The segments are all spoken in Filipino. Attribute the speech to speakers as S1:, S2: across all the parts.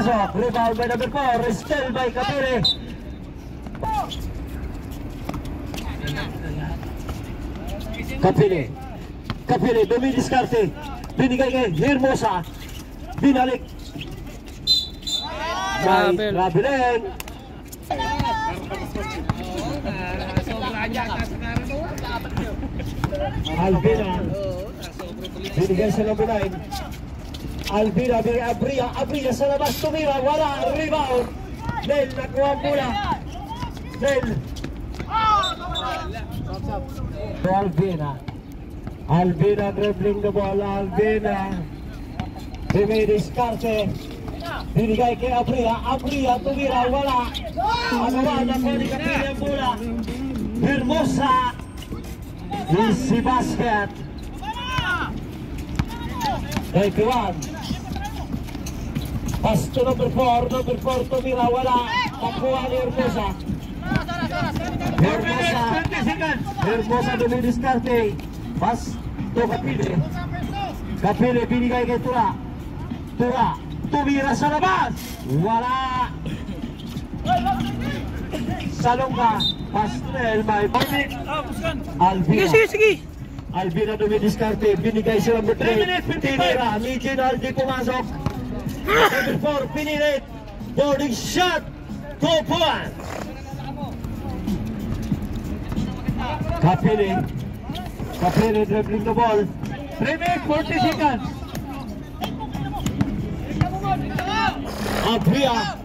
S1: pumasok. Rebound by number 4. Still by Capire. Capire, dumidiskarte. Binigay kay Hermosa. Binalik. Grabe rin. Alvina. Binigay sa number 9. Alvina, Abria sa labas, tumira, wala, rebound. Nel, nakuha ang bola. Nel. Alvina dribbling the ball, Alvina. Dumidiskarte. Binigay kay Abria, tumira, wala. Agawa, nakuha ni Capire ang bola. Hermosa. Easy basket. 91. Pass to number 4 tumira, wala. Nakuha ni Hermosa. Hermosa dumidiskarte. Pass to Capire, binigay kay Tura, tumira sa labas, wala. Salongga, Pastel, may Alvina.
S2: Sige.
S1: Alvina dumidiskarte, binigay sa number 3. Tinira, ni Ginaldi pumasok. Number 4, pinilit. Boarding shot. 2 points. Capire dribbling the ball. 3 minutes, 40 seconds. Abria.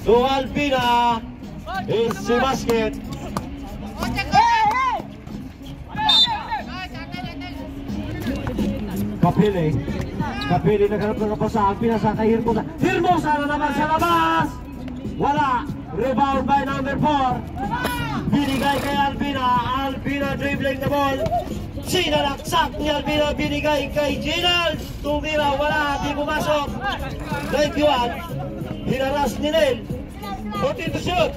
S1: To Alvina. Easy basket. Capire naghanap ng kapasahan, pinasa kay Hermosa. Hermosa na naman sa labas. Wala. Rebound by number 4. Binigay kay Alvina dribbling the ball. Sinalaksak ni Alvina, binigay kay Ginal. Tumira, wala, di pumasok. 91. Hinaras ni Nel. Put into shoot.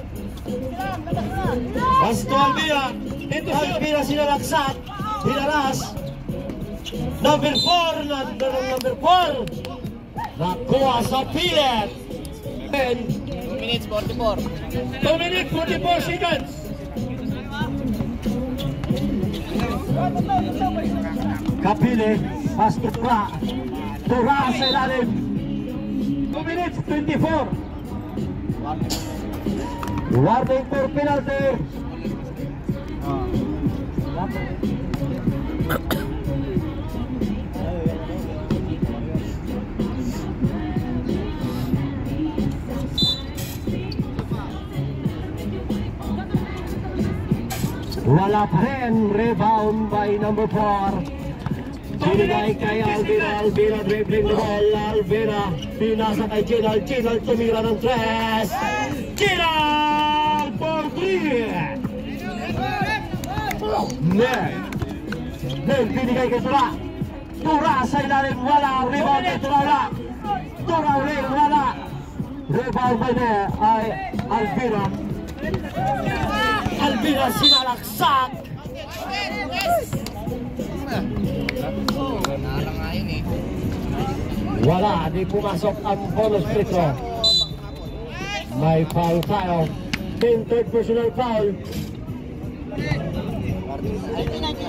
S1: Pass to Alvina sinalaksak. Hinaras. Number 4, number 4. Nakuha sa pilet.
S2: 2 minutes 44.
S1: 2 minutes 44 seconds. Capire, pass to Tura sa ilalim. 2 minutes 24. Warning for penalty. Wala pa rin. Rebound by number 4. Binigay kay Alvina dribbling the ball. Alvina pinasa kay Ginal tumira ng 3. Ginal for 3. Nel binigay kay Tura sa ilalim, wala. Rebound kay Tura ulit, wala. Rebound by Alvina sinalaksak. Wala, di pumasok ang bonus free throw. May foul tayo. Third personal foul.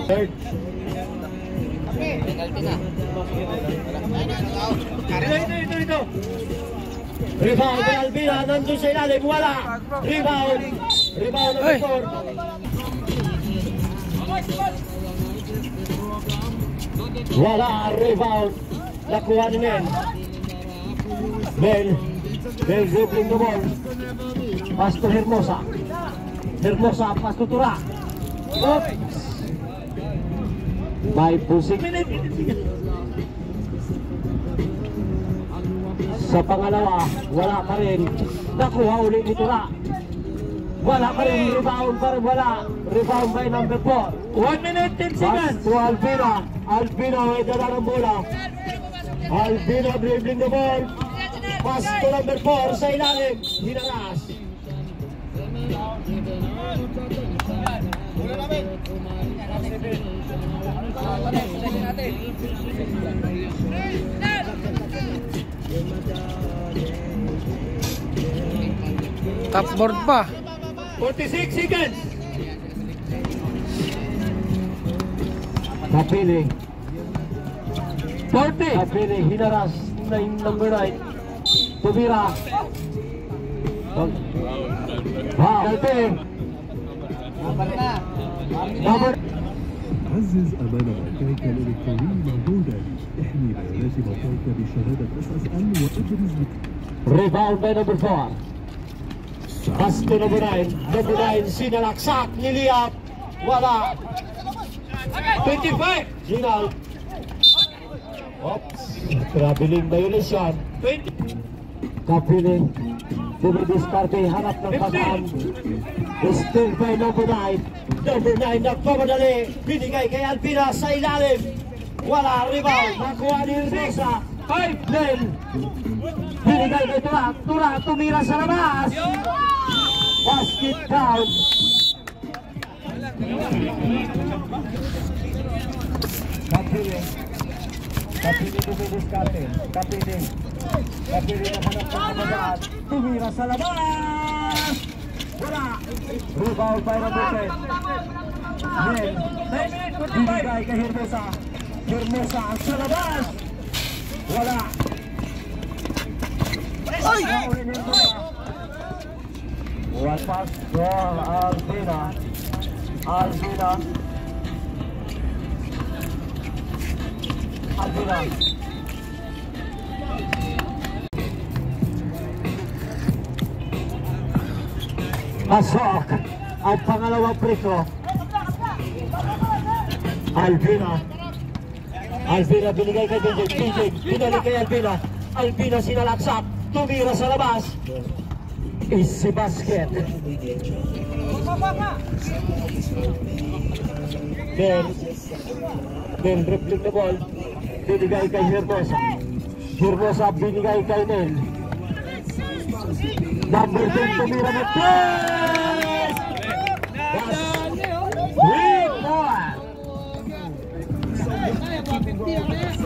S1: Third. Ito. Rebound by Alvina, nandun sa ilalim, wala. Rebound number 4. Wala, rebound. Nakuha ni Mel dribbling the ball. Pass to Hermosa, pass to Tura. Oops. May pusik. Sa pangalawa, wala pa rin. Nakuha ulit ni Tura. Wala pa rin, rebound pa rin, wala. Rebound by number 4. 1 minute 10 seconds. Pass to Alvina may dala ng bola. Alvina dribbling the ball. Pass to number 4 sa ilalim. Hinaras.
S3: Top board pa.
S1: 46 seconds. Kapili. 40. Kapili, hinaras. Number 9. Tumira. Wow. Kapili. Number.
S4: عزز أمان موقعك الإلكتروني موجودا. احمي بيانات موقعك بشهادة SSL وأبرز
S1: Rebound by number 4. Pass to number 9. Number 9, sinalaksak, niliyap. Wala. 25. Ginal. Oops. Traveling violation. 20. Kapiling. Dumidiskarte, hanap ng pasaan. Still by number 9. Number 9, nagpamadali. Binigay kay Alpina sa ilalim. Wala, rebound. Nakuha ni Risa. 5. Then, binigay kay Tura. Tura, tumira sa labas. Basket count. Kapili. Kapili dumidiskarte. Kapili. Kapili na hanap ng pasaan. Tumira sa labas. Wala. Rebound by number 10. Then, binigay kay Hermosa. Hermosa sa labas. Wala. Ay! One pass from Alpina. Alpina. Alpina. Pasok ang pangalawang preso. Alpina. Alpina binigay kay DJ. DJ binalik kay Alpina. Alpina sinalaksak. Tumira sa labas. Easy basket. Then dribbling the ball. Binigay kay Hermosa. Hermosa binigay kay Nel. Number 10 tumira na press!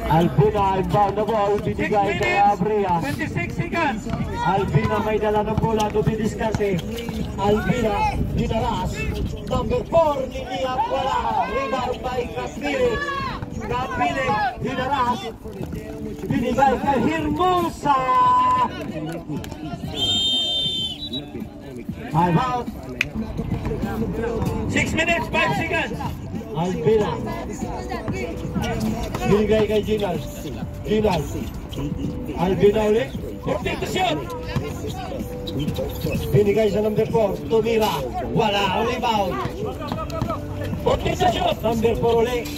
S1: Alpina inbound the ball, binigay kay Abria. 26 seconds. Alpina may dala ng bola, dumidiskarte. Alpina, dinaras. Number 4, niliyap, wala. Rebound by Kapili. Kapili, dinaras. Binigay kay Hermosa. Time out. 6 minutes, 5 seconds. Alpina. Binigay kay Ginal. Ginal. Alpina ulit. 40 to shoot. Binigay sa number 4. Tumira. Wala. Rebound. 40 to shoot. Number 4 ulit.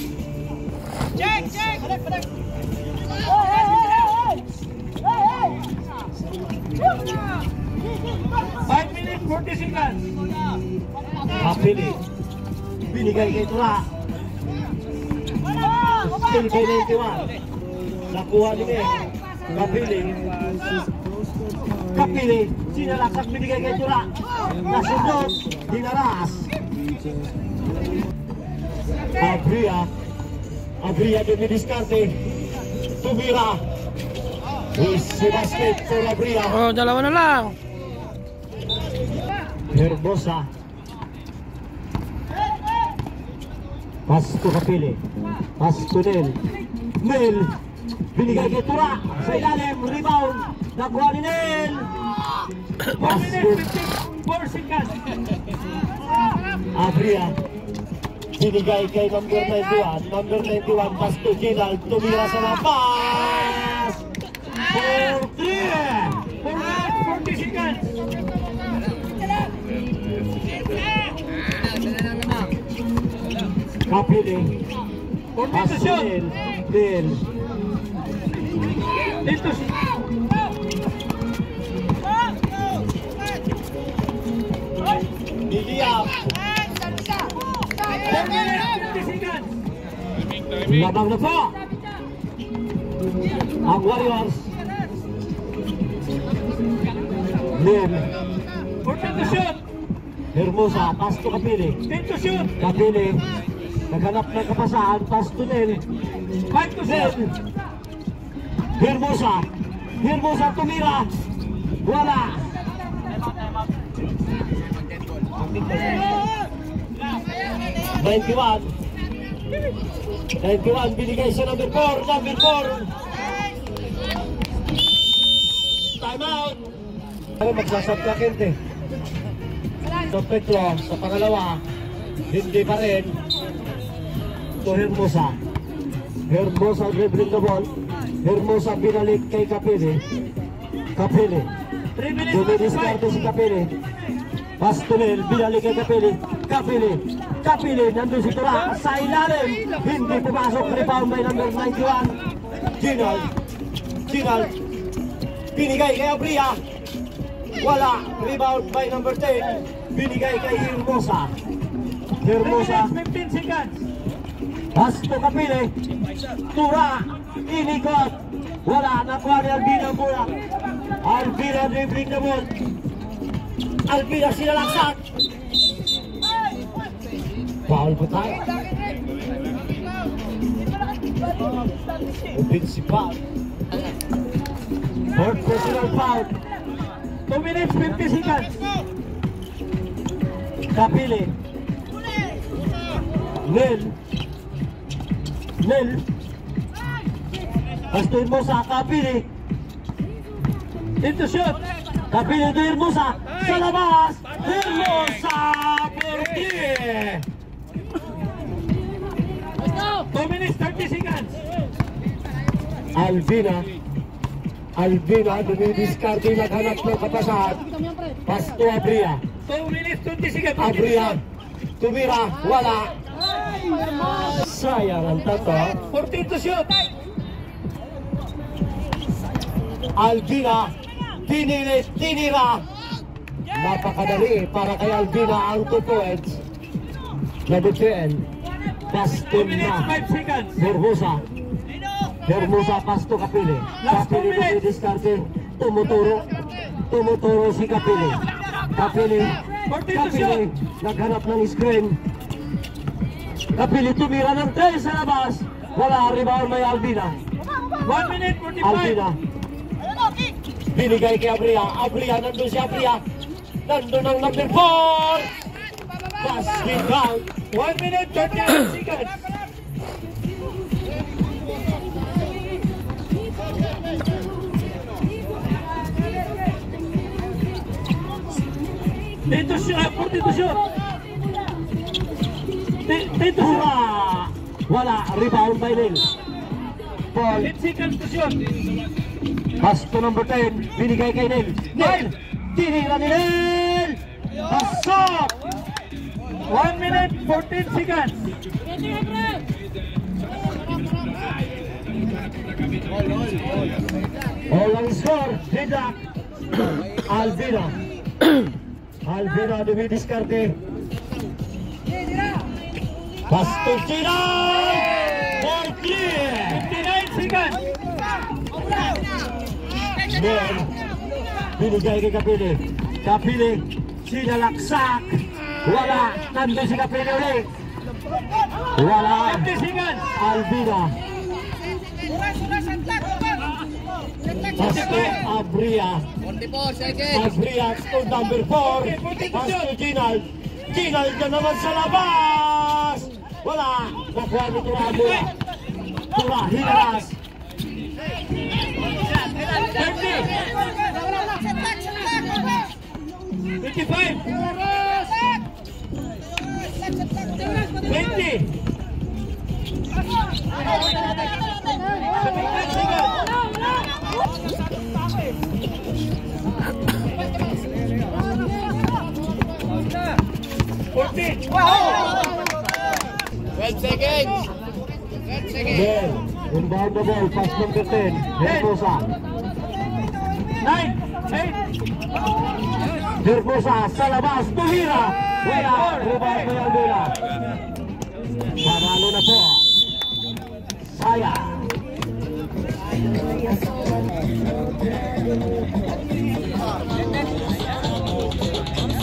S2: Check, check.
S1: 5 minutes, 40 seconds. Kapili. Binigay kay Tura. Still kay 91. Nakuha ni Meg. Kapili. Kapili. Sinalaksak binigay kay Tura. Nasundot. Dinaras. Abria. Abria dumidiskarte. Tumira. Easy basket for Abria.
S3: Oh, dalawa na lang.
S1: Hermosa. Pas to Kapili. Pas to Nel. Nel. Binigay kay Tura. Sa ilalim. Rebound. Nakuha ni Nel. 1 minute 54 seconds. Abria. Binigay kay number 91. Number 91. Pas to Ginal. Tumira sa labas. 4-3. 40 seconds. Kapili. Pas to Nel. Nel. Dito si Liliap. 50 seconds. Labang na po ang Warriors. Lim. 40 to shoot. Hermosa, pass to Kapili. 10 to shoot. Kapili. Naghanap ng kapasahan, pass to Nel. 5 to shoot. Hermosa. Hermosa tumira. Wala. 91 binigay sa number 4. Time out. Magsasabkakin eh. So Petro sa pangalawa, hindi pa rin. To Hermosa. Hermosa dribbling the ball. Hermosa binalik kay Capili. Dumidiskarte si Capili. Pastunel, binalik kay Capili. Capili, nandun si Tura sa ilalim. Hindi pumasok, rebound by number 91. Ginald, binigay kay Abria. Wala, rebound by number 10. Binigay kay Hermosa. 15 seconds. Pasto Capili. Tura, inikot. Wala, nakuha ni Albina mula. Albina dribbling the ball. Albina sinalaksak. Foul pa tayo. Offensive. Fourth personal foul. 2 minutes 50 seconds. Capili. Nel. Pasto Hermosa, Capili. Into shoot. Capili to Hermosa. Sa labas. Hermosa. Portier. 2 minutes 30 seconds. Albina, dumidiskarte, naghanap ng kapasahan. Pasto Abria. 2 minutes 20 seconds. Abria, tumira, wala. Sayang ang tato. 14 to shoot. Albina, tinira. Napakadali para kay Albina ang 2 points. Nabutuin. Pasto na. Hermosa, Pasto Capili. Capili dumidiskarte. Tumuturo si Capili. Capili, naghanap ng screen. Capili tumira ng 3 sa labas. Wala, rebound may Albina. 1 minute 45. Albina. Binigay kay Abria, nandun si Abria. Nandun ang number 4. Basket count. 1 minute 38 seconds. Dito shoot. Wala, rebound by Nel. 10 seconds to shoot. Pasto number 10, binigay kay Nel. Tinira ni Nel. Pasok. 1 minute 14 seconds. All ang score, deduct. Albina dumidiskarte. Pasto Ginald! Portier! 59 seconds. Binigay kay Capili. Sinalaksak. Wala. Nandun si Capili ulit. Wala. 50 seconds. Albina. Pasto Abria.
S2: 44 seconds.
S1: Abria to number 4. Pasto Ginald na naman sa labas. Wala. Nakuha ni Tura. Hinaras. 55. 20. Inbound the ball, pass number 10. Hermosa. 9, 8. Hermosa sa labas, tumira. Wala, rebound by Albina. Panalo na po. Sayang.